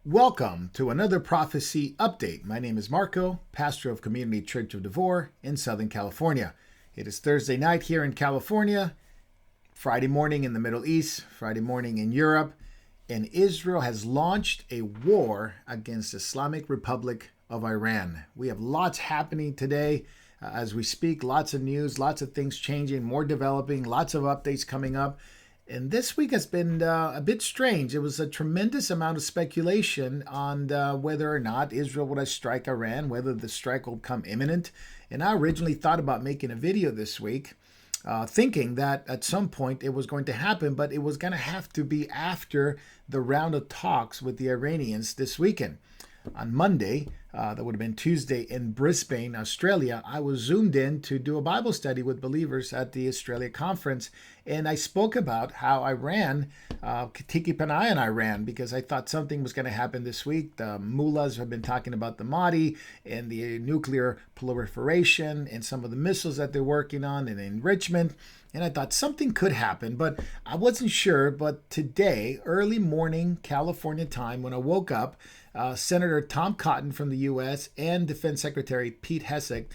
Welcome to another prophecy update. My name is Marco, pastor of Community Church of Devore in Southern California. It is Thursday night here in California, Friday morning in the Middle East, Friday morning in Europe, and Israel has launched a war against Islamic Republic of Iran. We have lots happening today as we speak, lots of news, lots of things changing, more developing, lots of updates coming up. And this week has been a bit strange. It was a tremendous amount of speculation on whether or not Israel would strike Iran, whether the strike will become imminent. And I originally thought about making a video this week, thinking that at some point it was going to happen, but it was going to have to be after the round of talks with the Iranians this weekend. On Monday, that would have been Tuesday, in Brisbane, Australia, I was zoomed in to do a Bible study with believers at the Australia conference. And I spoke about how Iran, to keep an eye on Iran, because I thought something was going to happen this week. The mullahs have been talking about the Mahdi and the nuclear proliferation and some of the missiles that they're working on and enrichment. And I thought something could happen, but I wasn't sure. But today, early morning California time, when I woke up, Senator Tom Cotton from the U.S. and Defense Secretary Pete Hegseth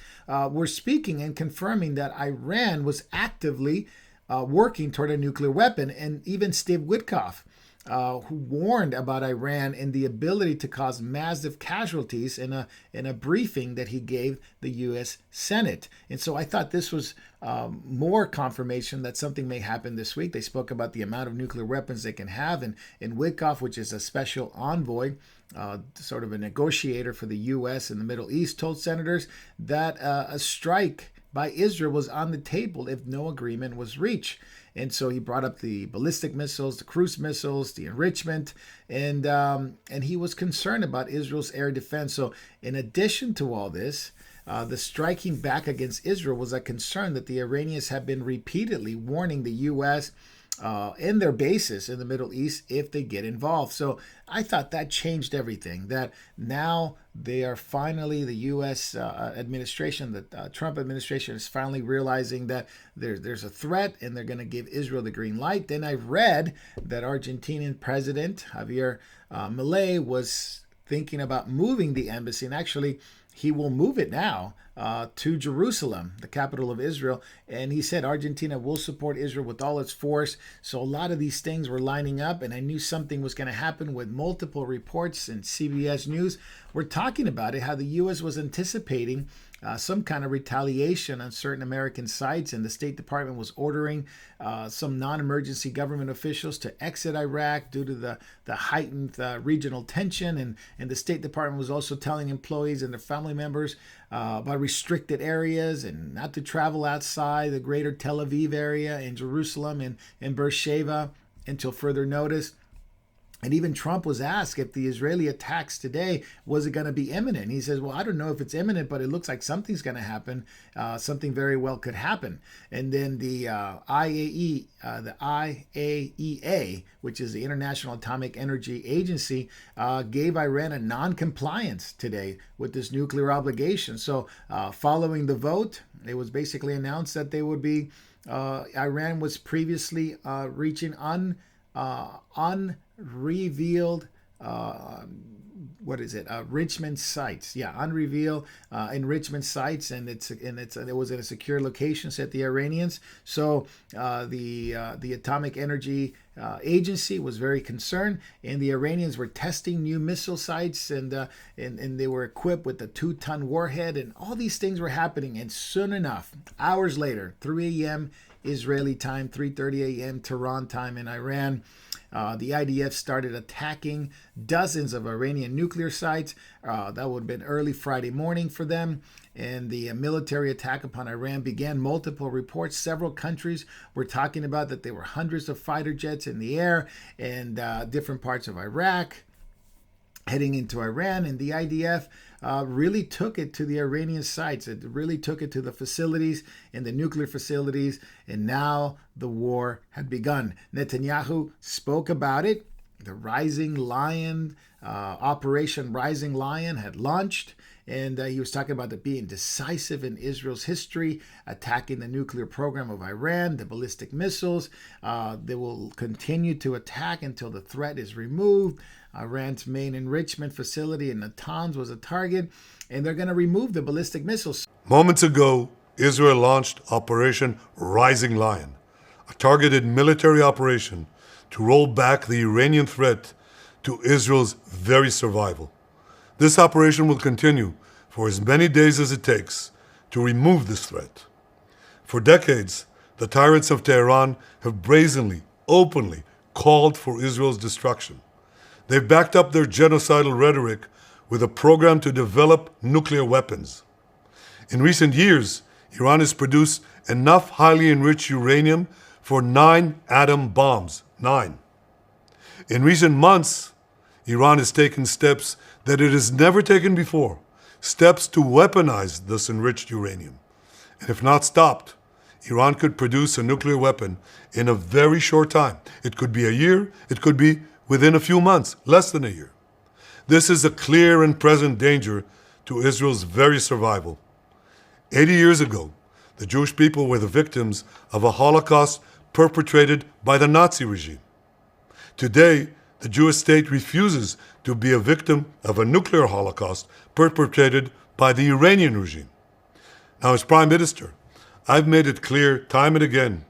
were speaking and confirming that Iran was actively working toward a nuclear weapon. And even Steve Witkoff, who warned about Iran and the ability to cause massive casualties in a briefing that he gave the U.S. Senate. And so I thought this was more confirmation that something may happen this week. They spoke about the amount of nuclear weapons they can have. And Witkoff, which is a special envoy, sort of a negotiator for the U.S. in the Middle East, told senators that a strike by Israel was on the table if no agreement was reached. And so he brought up the ballistic missiles, the cruise missiles, the enrichment, and he was concerned about Israel's air defense. So in addition to all this, the striking back against Israel was a concern that the Iranians have been repeatedly warning the U.S. In their bases in the Middle East if they get involved. So I thought that changed everything, that now they are finally, the U.S. Administration, the Trump administration is finally realizing that there's a threat and they're going to give Israel the green light. Then I read that Argentinian President Javier Milei was thinking about moving the embassy, and actually he will move it now to Jerusalem, the capital of Israel. And he said Argentina will support Israel with all its force. So a lot of these things were lining up, and I knew something was going to happen with multiple reports, and CBS News were talking about it, how the U.S. was anticipating some kind of retaliation on certain American sites, and the State Department was ordering some non-emergency government officials to exit Iraq due to the heightened regional tension, and the State Department was also telling employees and their family members about restricted areas and not to travel outside the greater Tel Aviv area in Jerusalem and Beersheba until further notice. And even Trump was asked if the Israeli attacks today, was it going to be imminent? He says, well, I don't know if it's imminent, but it looks like something's going to happen. Something very well could happen. And then the IAEA, which is the International Atomic Energy Agency, gave Iran a non-compliance today with this nuclear obligation. So following the vote, it was basically announced that they would be, Iran was previously reaching unrevealed enrichment sites. Unrevealed enrichment sites, and it was in a secure location, said the Iranians. So the Atomic Energy Agency was very concerned, and the Iranians were testing new missile sites, and they were equipped with a 2-ton warhead, and all these things were happening. And soon enough, hours later, 3 a.m. Israeli time, 3:30 a.m. Tehran time in Iran, the IDF started attacking dozens of Iranian nuclear sites. That would have been early Friday morning for them. And the military attack upon Iran began. Multiple reports. Several countries were talking about that there were hundreds of fighter jets in the air and different parts of Iraq heading into Iran. And the IDF really took it to the Iranian sites. It really took it to the facilities and the nuclear facilities. And now the war had begun. Netanyahu spoke about it. The Rising Lion, Operation Rising Lion had launched. And he was talking about it being decisive in Israel's history, attacking the nuclear program of Iran, the ballistic missiles. They will continue to attack until the threat is removed. Iran's main enrichment facility in Natanz was a target, and they're going to remove the ballistic missiles. Moments ago, Israel launched Operation Rising Lion, a targeted military operation to roll back the Iranian threat to Israel's very survival. This operation will continue for as many days as it takes to remove this threat. For decades, the tyrants of Tehran have brazenly, openly called for Israel's destruction. They've backed up their genocidal rhetoric with a program to develop nuclear weapons. In recent years, Iran has produced enough highly enriched uranium for 9 atom bombs. 9. In recent months, Iran has taken steps that it has never taken before, steps to weaponize this enriched uranium. And if not stopped, Iran could produce a nuclear weapon in a very short time. It could be a year, it could be within a few months, less than a year. This is a clear and present danger to Israel's very survival. 80 years ago, the Jewish people were the victims of a Holocaust perpetrated by the Nazi regime. Today, the Jewish state refuses to be a victim of a nuclear Holocaust perpetrated by the Iranian regime. Now, as Prime Minister, I've made it clear time and again,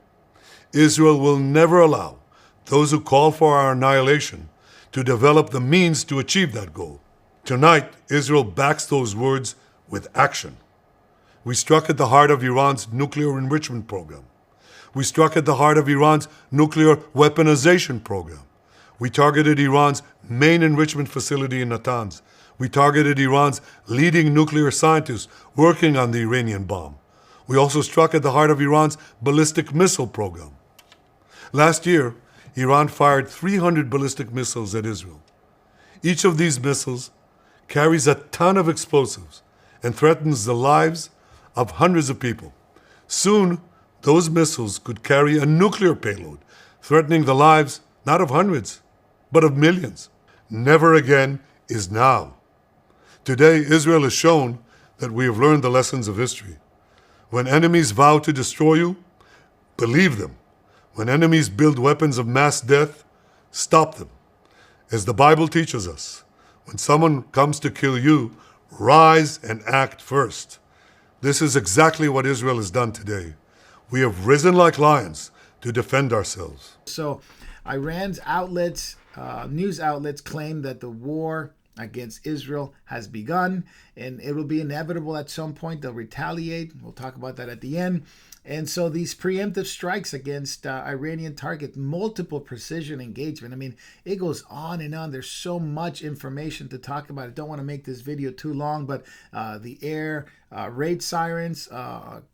Israel will never allow those who call for our annihilation to develop the means to achieve that goal. Tonight, Israel backs those words with action. We struck at the heart of Iran's nuclear enrichment program. We struck at the heart of Iran's nuclear weaponization program. We targeted Iran's main enrichment facility in Natanz. We targeted Iran's leading nuclear scientists working on the Iranian bomb. We also struck at the heart of Iran's ballistic missile program. Last year, Iran fired 300 ballistic missiles at Israel. Each of these missiles carries a ton of explosives and threatens the lives of hundreds of people. Soon, those missiles could carry a nuclear payload, threatening the lives not of hundreds, but of millions. Never again is now. Today, Israel has shown that we have learned the lessons of history. When enemies vow to destroy you, believe them. When enemies build weapons of mass death, stop them. As the Bible teaches us, when someone comes to kill you, rise and act first. This is exactly what Israel has done today. We have risen like lions to defend ourselves. So Iran's outlets, news outlets claim that the war against Israel has begun, and it will be inevitable at some point. They'll retaliate. We'll talk about that at the end. And so these preemptive strikes against Iranian targets, multiple precision engagement. I mean, it goes on and on. There's so much information to talk about. I don't want to make this video too long, but the air raid sirens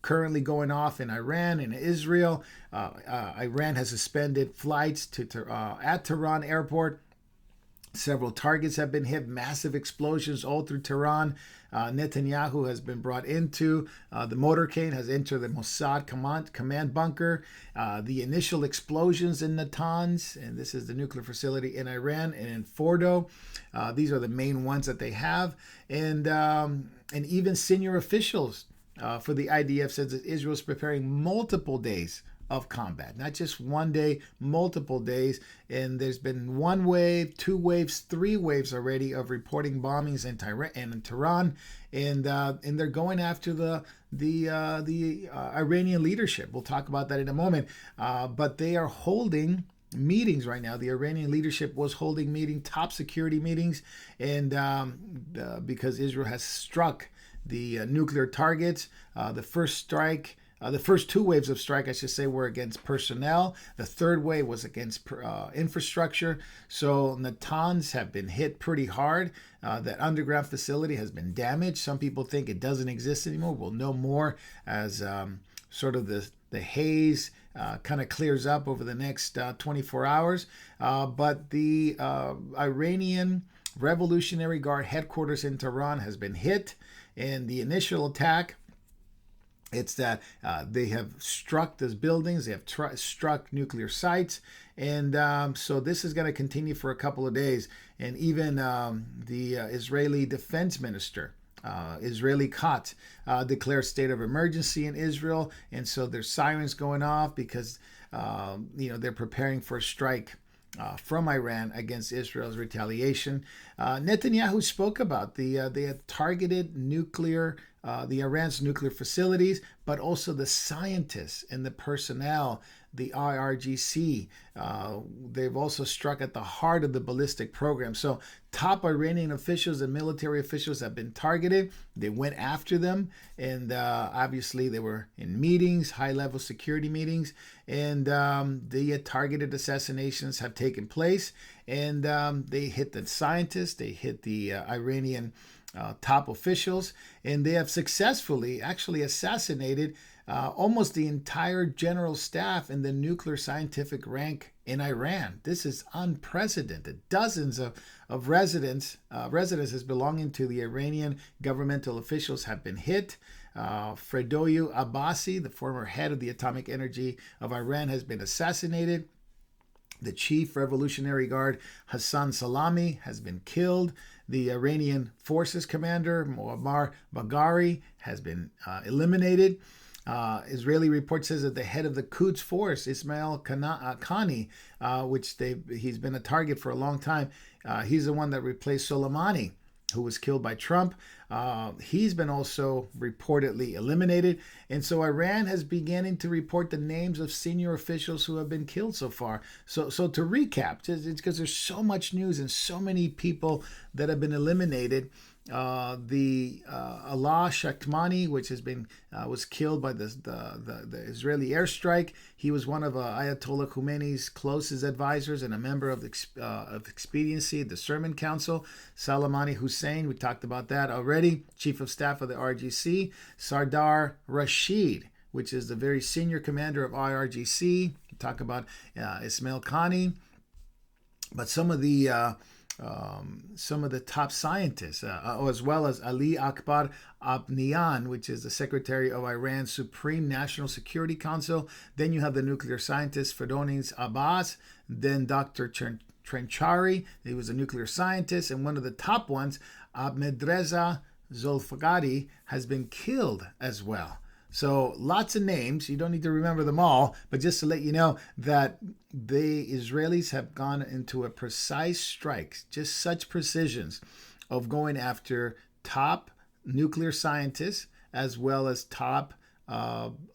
currently going off in Iran and Israel. Iran has suspended flights at Tehran airport. Several targets have been hit, massive explosions all through Tehran. Netanyahu has been brought into, the motorcade has entered the Mossad command bunker. The initial explosions in Natanz, and this is the nuclear facility in Iran, and in Fordo. These are the main ones that they have. And even senior officials for the IDF says that Israel is preparing multiple days of combat, not just one day, multiple days. And there's been 1 wave, 2 waves, 3 waves already of reporting bombings in Tehran, and they're going after the Iranian leadership. We'll talk about that in a moment. But they are holding meetings right now. The Iranian leadership was holding top security meetings, and because Israel has struck the nuclear targets. The first 2 waves of strike, I should say, were against personnel. The third wave was against infrastructure. So Natanz have been hit pretty hard. That underground facility has been damaged. Some people think it doesn't exist anymore. We'll know more as sort of the haze kind of clears up over the next 24 hours. But the Iranian Revolutionary Guard headquarters in Tehran has been hit. And the initial attack, it's that they have struck those buildings, they have struck nuclear sites, and so this is going to continue for a couple of days. And even the Israeli defense minister, Israeli Katz, declared state of emergency in Israel, and so there's sirens going off because they're preparing for a strike from Iran against Israel's retaliation. Netanyahu spoke about they had targeted the Iran's nuclear facilities, but also the scientists and the personnel, the IRGC. They've also struck at the heart of the ballistic program. So top Iranian officials and military officials have been targeted. They went after them, and obviously they were in meetings, high-level security meetings, and the targeted assassinations have taken place. And they hit the scientists, they hit the Iranian top officials, and they have successfully actually assassinated almost the entire general staff in the nuclear scientific rank in Iran. This is unprecedented. Dozens of residences belonging to the Iranian governmental officials have been hit. Fredoyu Abbasi, the former head of the atomic energy of Iran, has been assassinated. The chief Revolutionary Guard, Hassan Salami, has been killed. The Iranian forces commander, Muammar Bagheri, has been eliminated. Israeli report says that the head of the Quds force, Ismail Khani, he's been a target for a long time. He's the one that replaced Soleimani, who was killed by Trump. He's been also reportedly eliminated. And so Iran has beginning to report the names of senior officials who have been killed so far. So to recap, it's because there's so much news and so many people that have been eliminated. Allah Shakhmani, which was killed by the Israeli airstrike. He was one of Ayatollah Khomeini's closest advisors and a member of Expediency, the Sermon Council. Salamani Hussein, we talked about that already, Chief of Staff of the RGC. Sardar Rashid, which is the very senior commander of IRGC. We talk about Ismail Khani. But some of the top scientists, as well as Ali Akbar Abnian, which is the secretary of Iran's Supreme National Security Council. Then you have the nuclear scientist Ferdowsi Abbas. Then Dr. Trenchari, he was a nuclear scientist. And one of the top ones, Ahmedreza Zolfagadi, has been killed as well. So lots of names. You don't need to remember them all, but just to let you know that the Israelis have gone into a precise strike, just such precisions of going after top nuclear scientists as well as top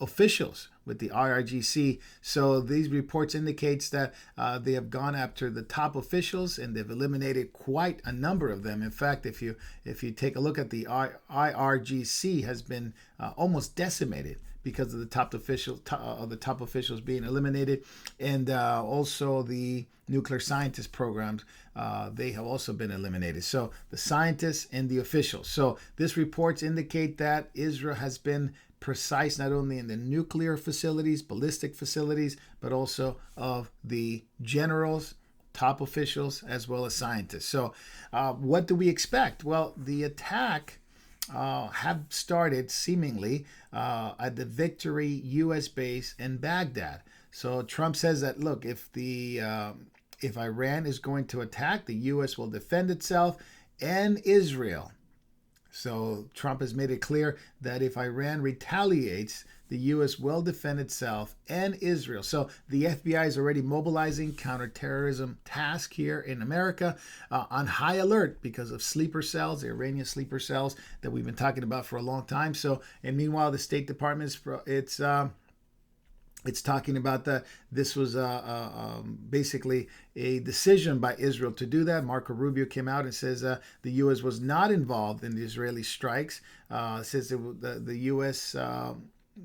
officials with the IRGC. So these reports indicates that they have gone after the top officials and they've eliminated quite a number of them. In fact, if you take a look at the IRGC has been almost decimated because of the top officials being eliminated, and also the nuclear scientist programs, they have also been eliminated. So the scientists and the officials. So this reports indicate that Israel has been precise not only in the nuclear facilities, ballistic facilities, but also of the generals, top officials, as well as scientists. So what do we expect? Well, the attack have started seemingly at the Victory U.S. base in Baghdad. So Trump says that, look, if Iran is going to attack, the U.S. will defend itself and Israel. So Trump has made it clear that if Iran retaliates, the U.S. will defend itself and Israel. So the FBI is already mobilizing counterterrorism task here in America on high alert because of sleeper cells, the Iranian sleeper cells that we've been talking about for a long time. So, and meanwhile, the State Department it's talking about that this was basically a decision by Israel to do that. Marco Rubio came out and says the U.S. was not involved in the Israeli strikes. Says the U.S.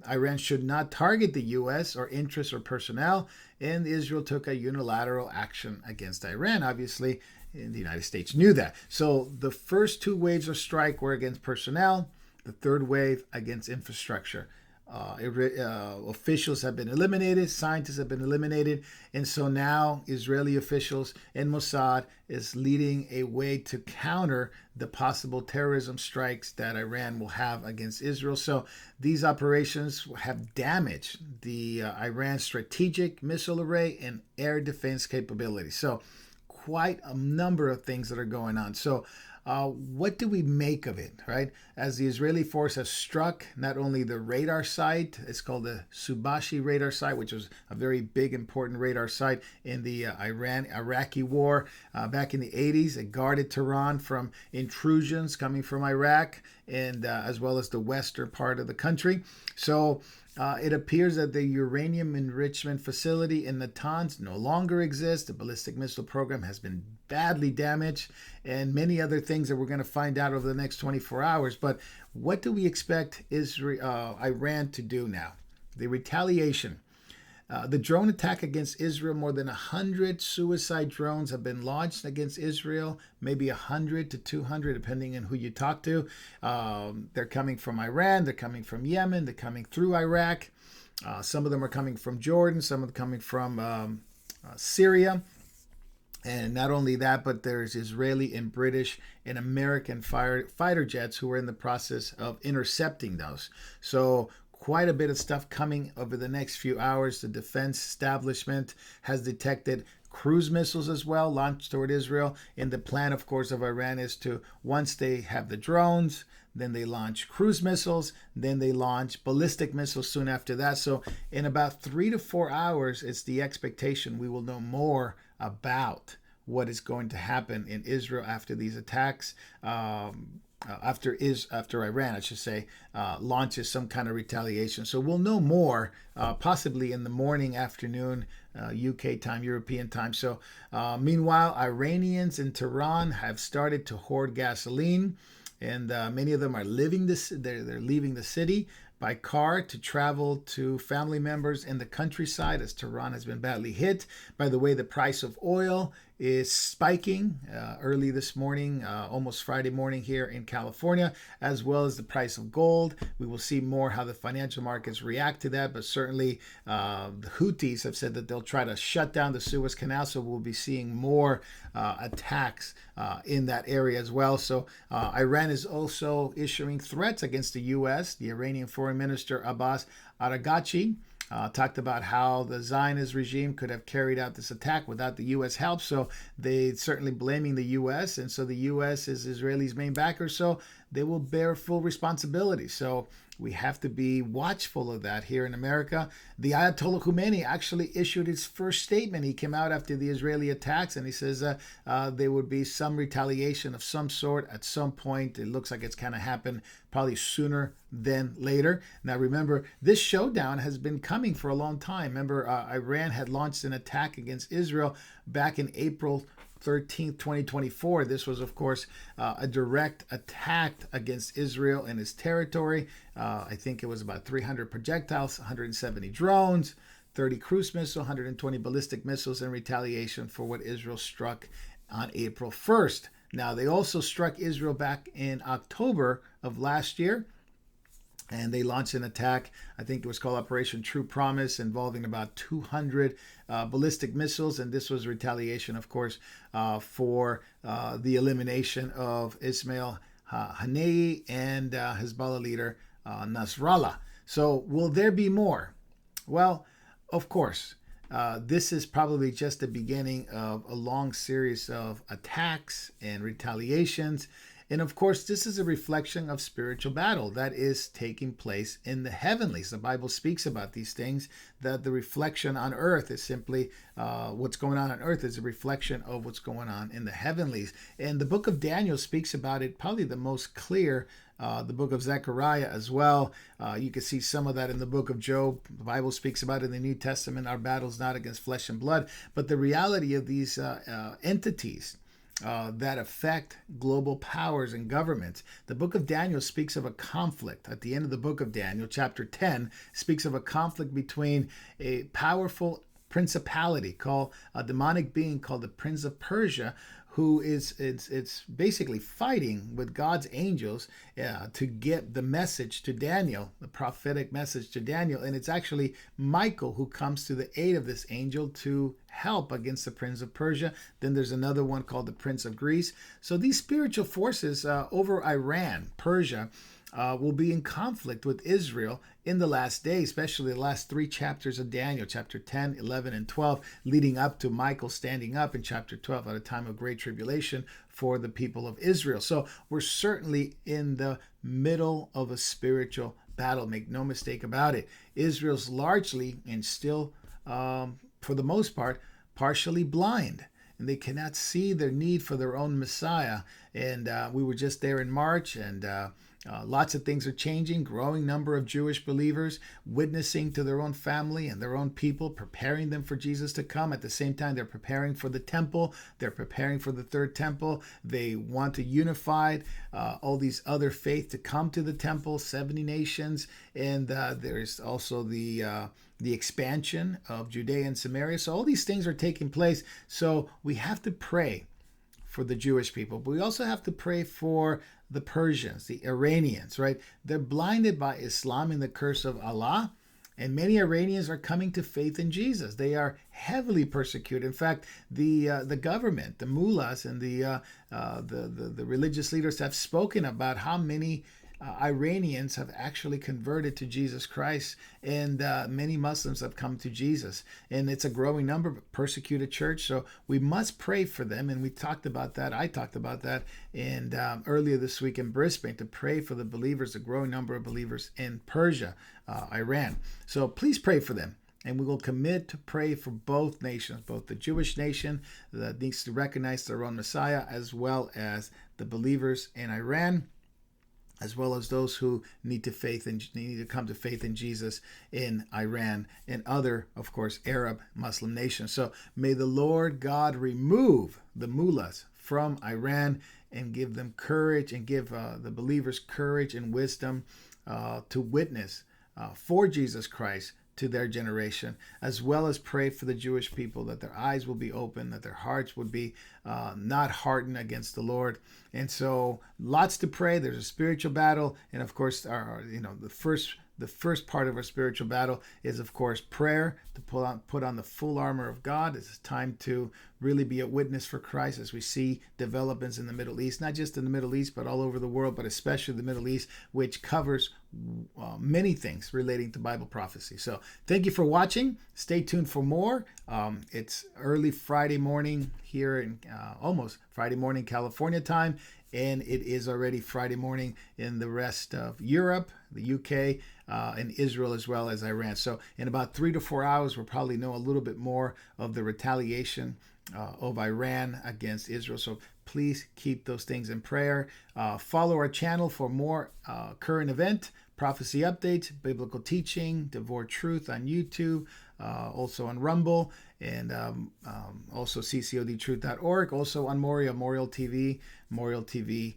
Iran should not target the U.S. or interests or personnel, and Israel took a unilateral action against Iran. Obviously, and the United States knew that. So the first two waves of strike were against personnel. The third wave against infrastructure. Officials have been eliminated, scientists have been eliminated, and so now Israeli officials and Mossad is leading a way to counter the possible terrorism strikes that Iran will have against Israel. So these operations have damaged the Iran strategic missile array and air defense capability. So quite a number of things that are going on. So What do we make of it, right? As the Israeli force has struck not only the radar site, it's called the Subashi radar site, which was a very big, important radar site in the Iran-Iraqi war back in the 80s. It guarded Tehran from intrusions coming from Iraq and as well as the western part of the country. So it appears that the uranium enrichment facility in Natanz no longer exists. The ballistic missile program has been badly damaged, and many other things that we're going to find out over the next 24 hours. But what do we expect Iran to do now? The retaliation. The drone attack against Israel, more than 100 suicide drones have been launched against Israel, maybe 100 to 200, depending on who you talk to. They're coming from Iran, they're coming from Yemen, they're coming through Iraq. Some of them are coming from Jordan, some of them coming from Syria. And not only that, but there's Israeli and British and American fighter jets who are in the process of intercepting those. So quite a bit of stuff coming over the next few hours. The defense establishment has detected cruise missiles as well launched toward Israel. And the plan, of course, of Iran is to, once they have the drones, then they launch cruise missiles, then they launch ballistic missiles soon after that. So in about 3 to 4 hours, it's the expectation we will know more about what is going to happen in Israel after these attacks. After Iran, I should say, launches some kind of retaliation. So we'll know more, possibly in the morning, afternoon, UK time, European time. So meanwhile, Iranians in Tehran have started to hoard gasoline, and many of them are leaving the city by car to travel to family members in the countryside, as Tehran has been badly hit. By the way, the price of oil is spiking early this morning, almost Friday morning here in California, as well as the price of gold. We will see more how the financial markets react to that, but certainly the Houthis have said that they'll try to shut down the Suez Canal, so we'll be seeing more attacks in that area as well. So Iran is also issuing threats against the U.S. The Iranian Foreign Minister Abbas Araghchi talked about how the Zionist regime could have carried out this attack without the U.S. help. So they certainly blaming the U.S. And so the U.S. is Israel's main backer. So they will bear full responsibility. So we have to be watchful of that here in America. The Ayatollah Khomeini actually issued his first statement. He came out after the Israeli attacks and he says there would be some retaliation of some sort at some point. It looks like it's kind of happened probably sooner than later. Now remember, this showdown has been coming for a long time. Remember, Iran had launched an attack against Israel back in April 13th, 2024. This was, of course, a direct attack against Israel and its territory. I think it was about 300 projectiles, 170 drones, 30 cruise missiles, 120 ballistic missiles in retaliation for what Israel struck on April 1st. Now, they also struck Israel back in October of last year, and they launched an attack. I think it was called Operation True Promise, involving about 200 ballistic missiles. And this was retaliation, of course, for the elimination of Ismail Haniyeh and Hezbollah leader Nasrallah. So will there be more? Well, of course. This is probably just the beginning of a long series of attacks and retaliations. And of course, this is a reflection of spiritual battle that is taking place in the heavenlies. The Bible speaks about these things, that the reflection on earth is simply what's going on earth is a reflection of what's going on in the heavenlies. And the book of Daniel speaks about it, probably the most clear. The book of Zechariah as well. You can see some of that in the book of Job. The Bible speaks about it in the New Testament. Our battle's not against flesh and blood, but the reality of these entities that affect global powers and governments. The book of Daniel speaks of a conflict. At the end of the book of Daniel, chapter 10, speaks of a conflict between a powerful principality called a demonic being called the Prince of Persia, who it's basically fighting with God's angels to get the message to Daniel, the prophetic message to Daniel. And it's actually Michael who comes to the aid of this angel to help against the Prince of Persia. Then there's another one called the Prince of Greece. So these spiritual forces over Iran, Persia, will be in conflict with Israel in the last days, especially the last 3 chapters of Daniel, chapter 10, 11, and 12, leading up to Michael standing up in chapter 12 at a time of great tribulation for the people of Israel. So we're certainly in the middle of a spiritual battle. Make no mistake about it. Israel's largely and still, for the most part, partially blind, and they cannot see their need for their own Messiah. And we were just there in March, and lots of things are changing. Growing number of Jewish believers witnessing to their own family and their own people, preparing them for Jesus to come. At the same time, they're preparing for the temple. They're preparing for the third temple. They want to unify all these other faiths to come to the temple, 70 nations. And there's also the expansion of Judea and Samaria. So all these things are taking place. So we have to pray for the Jewish people, but we also have to pray for the Persians, the Iranians, right? They're blinded by Islam and the curse of Allah, and many Iranians are coming to faith in Jesus. They are heavily persecuted. In fact, the government, the mullahs, and the religious leaders have spoken about how many Iranians have actually converted to Jesus Christ, and many Muslims have come to Jesus. And it's a growing number of persecuted church, so we must pray for them. And we talked about that. I talked about that and earlier this week in Brisbane, to pray for the believers, a growing number of believers in Persia, Iran. So please pray for them. And we will commit to pray for both nations, both the Jewish nation that needs to recognize their own Messiah, as well as the believers in Iran, as well as those who need to come to faith in Jesus in Iran and other, of course, Arab Muslim nations. So may the Lord God remove the mullahs from Iran and give them courage, and give the believers courage and wisdom to witness for Jesus Christ to their generation, as well as pray for the Jewish people, that their eyes will be open, that their hearts would be not hardened against the Lord. And so lots to pray. There's a spiritual battle. And of course, the first part of our spiritual battle is, of course, prayer, to put on the full armor of God. It's time to really be a witness for Christ as we see developments in the Middle East, not just in the Middle East, but all over the world, but especially the Middle East, which covers many things relating to Bible prophecy. So thank you for watching. Stay tuned for more. It's early Friday morning here in almost Friday morning California time, and it is already Friday morning in the rest of Europe, the UK, and Israel, as well as Iran. So in about 3 to 4 hours, we'll probably know a little bit more of the retaliation of Iran against Israel. So please keep those things in prayer. Follow our channel for more current event, prophecy updates, biblical teaching, Devore Truth on YouTube, also on Rumble, and also ccodtruth.org, also on Moriel TV, Moriel.tv,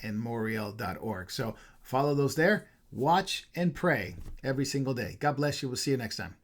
and Moriel.org. So follow those there. Watch and pray every single day. God bless you. We'll see you next time.